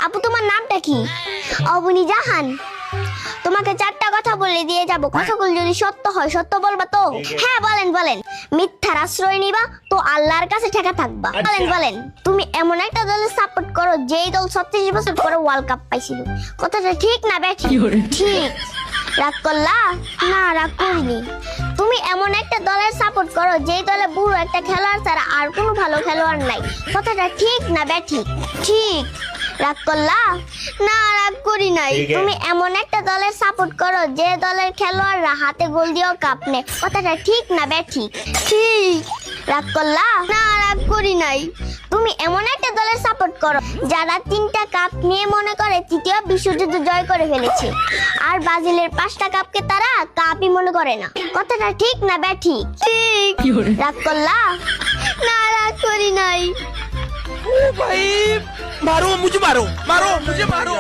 আপু তোমার নামটা কি? অবনী জাহান। তোমাকে চারটা কথা বলে দিয়ে যাব, কথাগুলো যদি সত্য হয় সত্য বলবা তো? হ্যাঁ বলেন বলেন। মিথ্যার আশ্রয় নিবা তো আল্লাহর কাছে ঠেকা থাকবা। বলেন বলেন। তুমি এমন একটা দলের সাপোর্ট করো যেই দল 36 বছর পরে ওয়ার্ল্ড কাপ পাইছিল, কথাটা ঠিক না ব্যাঠিক? ঠিক। রাগ করলা? না রাগ করিনি। তুমি এমন একটা দলের সাপোর্ট করো যেই দলে বুড়ো একটা খেলোয়াড় ছাড়া আর কোনো ভালো খেলোয়াড় নাই, কথাটা ঠিক না ব্যাঠিক? ঠিক। রাগ করলা? না রাগ করি নাই। তুমি এমন একটা দলের সাপোর্ট করো যে দলের খেলোয়াড়রা হাতে গোল দিয়েও কাপ নেয়, কথাটা ঠিক না ব্যাঠিক? ঠিক। রাগ করলা? না রাগ করি নাই। তুমি এমন একটা দলের সাপোর্ট করো যারা 3টা কাপ নিয়ে মনে করে তৃতীয় বিশ্বযুদ্ধ জয় করে ফেলেছে, আর ব্রাজিলের 5টা কাপকে তারা কাপই মনে করে না, কথাটা ঠিক না ব্যাঠিক? ঠিক। রাগ করলা? না রাগ করি নাই। भाई मारो मुझे मारो मारो मुझे मारो